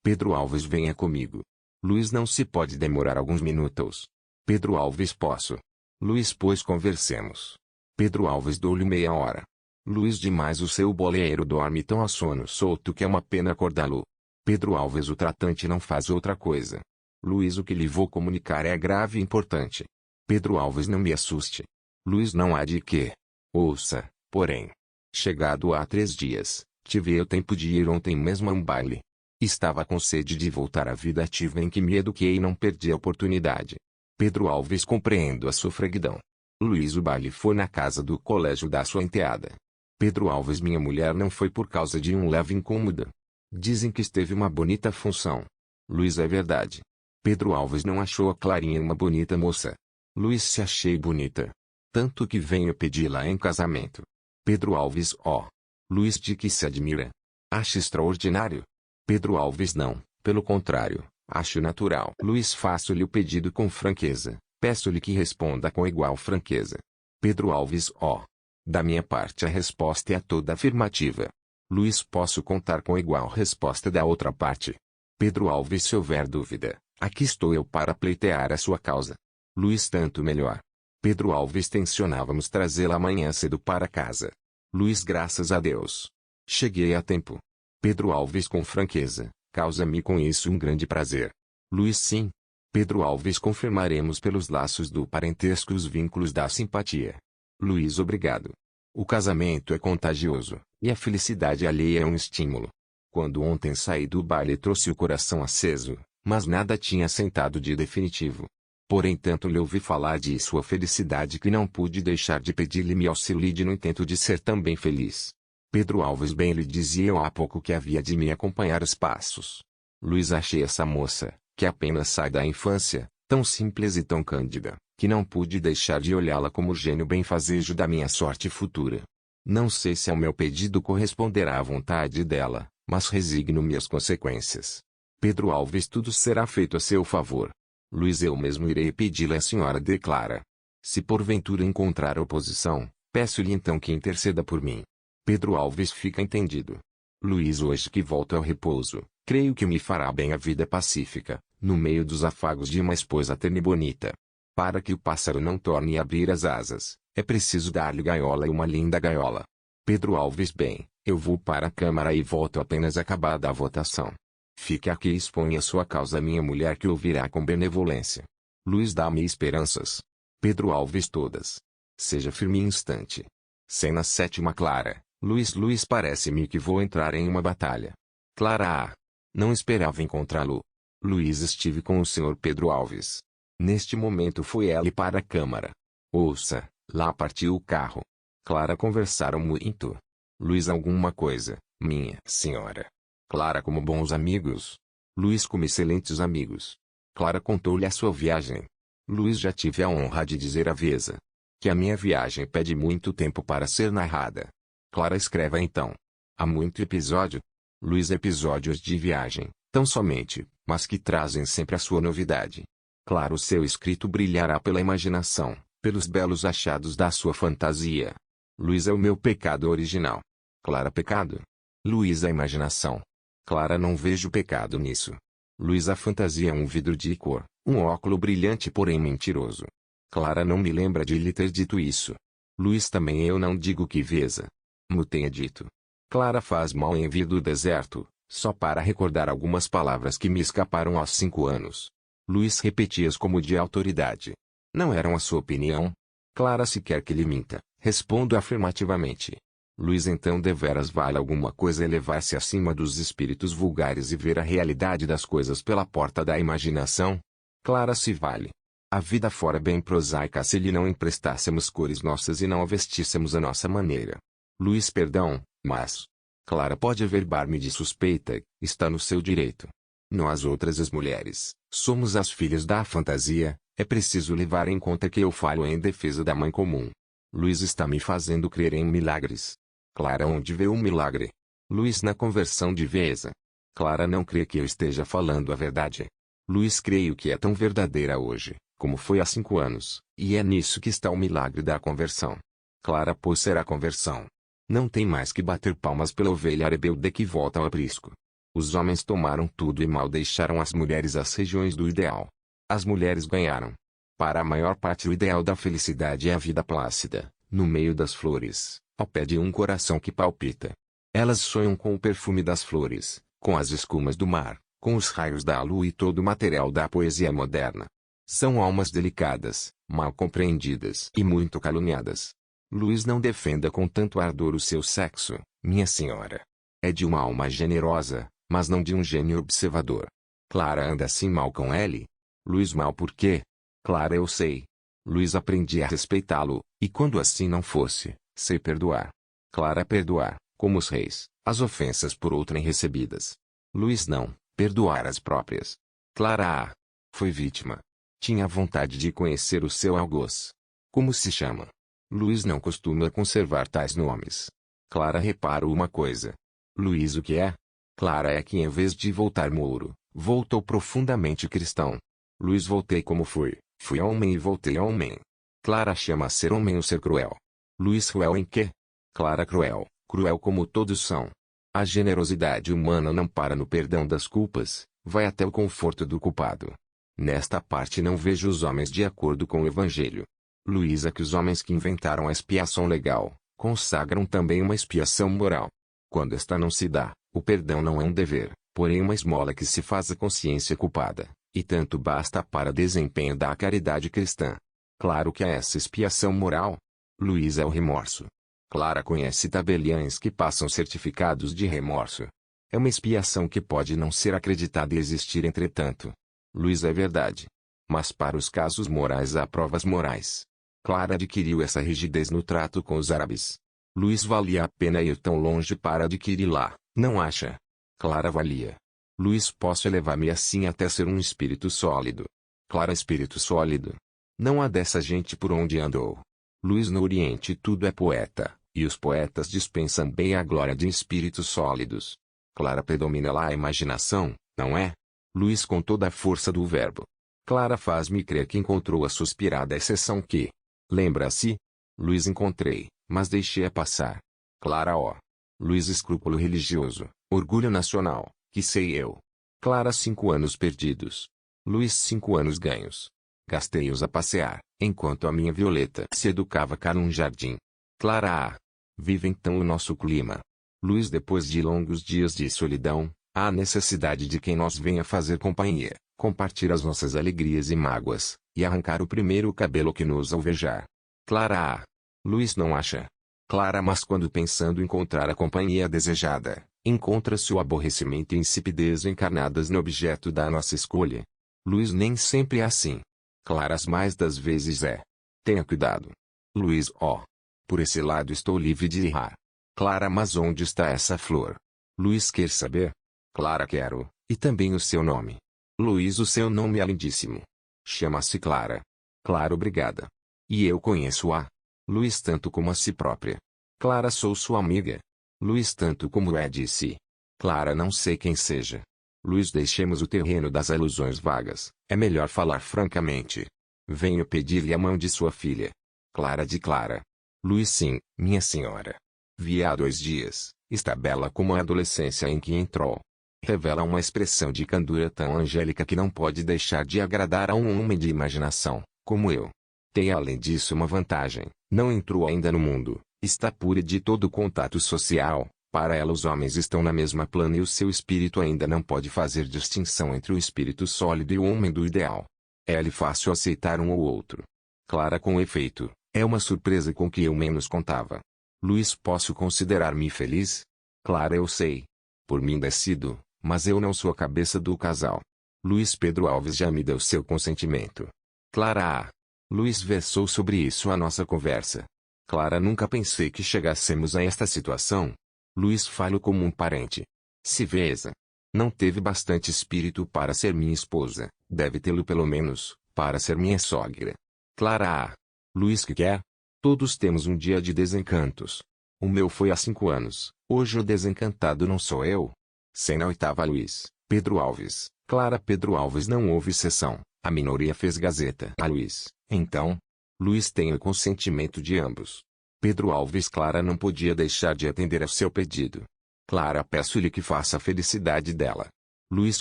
Pedro Alves, venha comigo. Luiz, não se pode demorar alguns minutos. Pedro Alves, posso. Luiz, pois conversemos. Pedro Alves, dou-lhe meia hora. Luiz, demais, o seu boleiro dorme tão a sono solto que é uma pena acordá-lo. Pedro Alves, o tratante não faz outra coisa. Luiz, o que lhe vou comunicar é grave e importante. Pedro Alves, não me assuste. Luiz, não há de quê. Ouça, porém. Chegado há 3 dias, tive eu tempo de ir ontem mesmo a um baile. Estava com sede de voltar à vida ativa em que me eduquei e não perdi a oportunidade. Pedro Alves, compreendo a sua fraquidão. Luiz, o baile foi na casa do colégio da sua enteada. Pedro Alves, minha mulher não foi por causa de um leve incômodo. Dizem que esteve uma bonita função. Luiz, é verdade. Pedro Alves, não achou a Clarinha uma bonita moça? Luiz, se achei bonita. Tanto que venho pedi-la em casamento. Pedro Alves, ó. Luiz, de que se admira? Acha extraordinário? Pedro Alves, não, pelo contrário, acho natural. Luiz, faço-lhe o pedido com franqueza, peço-lhe que responda com igual franqueza. Pedro Alves, ó. Da minha parte a resposta é toda afirmativa. Luiz, posso contar com igual resposta da outra parte? Pedro Alves, se houver dúvida, aqui estou eu para pleitear a sua causa. Luiz, tanto melhor. Pedro Alves, tencionávamos trazê-la amanhã cedo para casa. Luiz, graças a Deus. Cheguei a tempo. Pedro Alves, com franqueza, causa-me com isso um grande prazer. Luiz, sim. Pedro Alves, confirmaremos pelos laços do parentesco os vínculos da simpatia. Luiz, obrigado. O casamento é contagioso, e a felicidade alheia é um estímulo. Quando ontem saí do baile trouxe o coração aceso, mas nada tinha assentado de definitivo. Porém tanto lhe ouvi falar de sua felicidade que não pude deixar de pedir-lhe me auxilie no intento de ser também feliz. Pedro Alves, bem lhe dizia eu há pouco que havia de me acompanhar os passos. Luiz, achei essa moça, que apenas sai da infância, tão simples e tão cândida, que não pude deixar de olhá-la como gênio benfazejo da minha sorte futura. Não sei se ao meu pedido corresponderá à vontade dela, mas resigno-me às consequências. Pedro Alves, tudo será feito a seu favor. Luiz, eu mesmo irei pedi-la à senhora declara. Se porventura encontrar oposição, peço-lhe então que interceda por mim. Pedro Alves, fica entendido. Luiz, hoje que volto ao repouso, creio que me fará bem a vida pacífica, no meio dos afagos de uma esposa terna e bonita. Para que o pássaro não torne a abrir as asas, é preciso dar-lhe gaiola e uma linda gaiola. Pedro Alves, bem, eu vou para a câmara e volto apenas acabada a votação. Fique aqui e exponha sua causa à minha mulher que ouvirá com benevolência. Luiz, dá-me esperanças. Pedro Alves, todas. Seja firme instante. Cena sétima. Clara, Luiz, parece-me que vou entrar em uma batalha. Clara, não esperava encontrá-lo. Luiz, estive com o senhor Pedro Alves. Neste momento foi ela para a câmara. Ouça, lá partiu o carro. Clara, conversaram muito. Luiz, alguma coisa, minha senhora. Clara, como bons amigos. Luiz, como excelentes amigos. Clara contou-lhe a sua viagem. Luiz, já tive a honra de dizer à Veza que a minha viagem pede muito tempo para ser narrada. Clara, escreva então. Há muito episódio. Luiz, episódios de viagem, tão somente, mas que trazem sempre a sua novidade. Clara, o seu escrito brilhará pela imaginação, pelos belos achados da sua fantasia. Luiz, é o meu pecado original. Clara, pecado? Luiz, a imaginação. Clara, não vejo pecado nisso. Luiz, a fantasia é um vidro de cor, um óculo brilhante porém mentiroso. Clara, não me lembra de lhe ter dito isso. Luiz, também eu não digo que Veza me tenha dito. Clara, faz mal em vir do deserto, só para recordar algumas palavras que me escaparam aos 5 anos. Luiz, repeti-as como de autoridade. Não eram a sua opinião? Clara, se quer que lhe minta, respondo afirmativamente. Luiz, então deveras vale alguma coisa elevar-se acima dos espíritos vulgares e ver a realidade das coisas pela porta da imaginação? Clara, se vale. A vida fora bem prosaica se lhe não emprestássemos cores nossas e não a vestíssemos à nossa maneira. Luiz, perdão, mas... Clara pode averbar-me de suspeita, está no seu direito. Nós outras as mulheres, somos as filhas da fantasia, é preciso levar em conta que eu falo em defesa da mãe comum. Luiz está me fazendo crer em milagres. Clara, onde vê o milagre? Luiz, na conversão de Veza. Clara, não crê que eu esteja falando a verdade. Luiz, creio que é tão verdadeira hoje, como foi há 5 anos, e é nisso que está o milagre da conversão. Clara, pois será conversão. Não tem mais que bater palmas pela ovelha rebelde que volta ao aprisco. Os homens tomaram tudo e mal deixaram as mulheres as regiões do ideal. As mulheres ganharam. Para a maior parte o ideal da felicidade é a vida plácida, no meio das flores, ao pé de um coração que palpita. Elas sonham com o perfume das flores, com as escumas do mar, com os raios da lua e todo o material da poesia moderna. São almas delicadas, mal compreendidas e muito caluniadas. Luiz, não defenda com tanto ardor o seu sexo, minha senhora. É de uma alma generosa, mas não de um gênio observador. Clara anda assim mal com ele? Luiz, mal por quê? Clara, eu sei. Luiz, aprendi a respeitá-lo, e quando assim não fosse, sei perdoar. Clara, perdoar, como os reis, as ofensas por outrem recebidas. Luiz, não, perdoar as próprias. Clara, foi vítima. Tinha vontade de conhecer o seu algoz. Como se chama? Luiz não costuma conservar tais nomes. Clara, reparo uma coisa. Luiz, o que é? Clara, é que em vez de voltar mouro, voltou profundamente cristão. Luiz, voltei como fui. Fui homem e voltei homem. Clara, chama ser homem o ser cruel. Luiz, cruel em quê? Clara, cruel, cruel como todos são. A generosidade humana não para no perdão das culpas, vai até o conforto do culpado. Nesta parte não vejo os homens de acordo com o Evangelho. Luísa, que os homens que inventaram a expiação legal, consagram também uma expiação moral. Quando esta não se dá, o perdão não é um dever, porém uma esmola que se faz à consciência culpada, e tanto basta para desempenho da caridade cristã. Claro que é essa expiação moral. Luísa, é o remorso. Clara conhece tabeliães que passam certificados de remorso. É uma expiação que pode não ser acreditada e existir entretanto. Luísa, é verdade. Mas para os casos morais há provas morais. Clara adquiriu essa rigidez no trato com os árabes. Luiz, valia a pena ir tão longe para adquiri-la, não acha? Clara, valia. Luiz, posso elevar-me assim até ser um espírito sólido. Clara, espírito sólido. Não há dessa gente por onde andou. Luiz, no Oriente tudo é poeta, e os poetas dispensam bem a glória de espíritos sólidos. Clara, predomina lá a imaginação, não é? Luiz, com toda a força do verbo. Clara, faz-me crer que encontrou a suspirada exceção que... Lembra-se? Luiz, encontrei, mas deixei-a passar. Clara, ó. Luiz, escrúpulo religioso, orgulho nacional, que sei eu. Clara, 5 anos perdidos. Luiz, 5 anos ganhos. Gastei-os a passear, enquanto a minha Violeta se educava cá num jardim. Clara, vive então o nosso clima. Luiz, depois de longos dias de solidão, há necessidade de quem nos venha fazer companhia, compartilhar as nossas alegrias e mágoas, e arrancar o primeiro cabelo que nos alvejar. Clara, Luiz, não acha? Clara, mas quando pensando encontrar a companhia desejada, encontra-se o aborrecimento e insipidez encarnadas no objeto da nossa escolha. Luiz, nem sempre é assim. Clara, as mais das vezes é. Tenha cuidado. Luiz, ó. Por esse lado estou livre de errar. Clara, mas onde está essa flor? Luiz, quer saber? Clara, quero, e também o seu nome. Luiz, o seu nome é lindíssimo. Chama-se Clara. Clara, obrigada. E eu conheço-a. Luiz, tanto como a si própria. Clara, sou sua amiga. Luiz, tanto como é de si. Clara, não sei quem seja. Luiz, deixemos o terreno das alusões vagas, é melhor falar francamente. Venho pedir-lhe a mão de sua filha. Clara, de Clara. Luiz, sim, minha senhora. Vi há 2 dias, está bela como a adolescência em que entrou. Revela uma expressão de candura tão angélica que não pode deixar de agradar a um homem de imaginação, como eu. Tem além disso uma vantagem, não entrou ainda no mundo, está pura de todo contato social, para ela os homens estão na mesma plana e o seu espírito ainda não pode fazer distinção entre o espírito sólido e o homem do ideal. É-lhe fácil aceitar um ou outro. Clara, com efeito, é uma surpresa com que eu menos contava. Luiz, posso considerar-me feliz? Clara, eu sei. Por mim decido, mas eu não sou a cabeça do casal. Luiz, Pedro Alves já me deu seu consentimento. Clara. Luiz versou sobre isso a nossa conversa. Clara, nunca pensei que chegássemos a esta situação. Luiz, falo como um parente. Se Veza não teve bastante espírito para ser minha esposa, deve tê-lo pelo menos, para ser minha sogra. Clara. Luiz, que quer? Todos temos um dia de desencantos. O meu foi há 5 anos, hoje o desencantado não sou eu. Cena oitava. Luiz, Pedro Alves. Clara, Pedro Alves, não houve sessão, a minoria fez gazeta. Luiz, então? Luiz, tem o consentimento de ambos. Pedro Alves. Clara não podia deixar de atender ao seu pedido. Clara, peço-lhe que faça a felicidade dela. Luiz,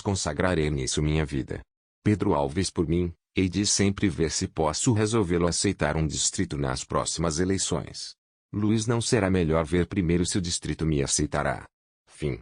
consagrarei nisso minha vida. Pedro Alves, por mim, hei de sempre ver se posso resolvê-lo aceitar um distrito nas próximas eleições. Luiz, não será melhor ver primeiro se o distrito me aceitará? Fim.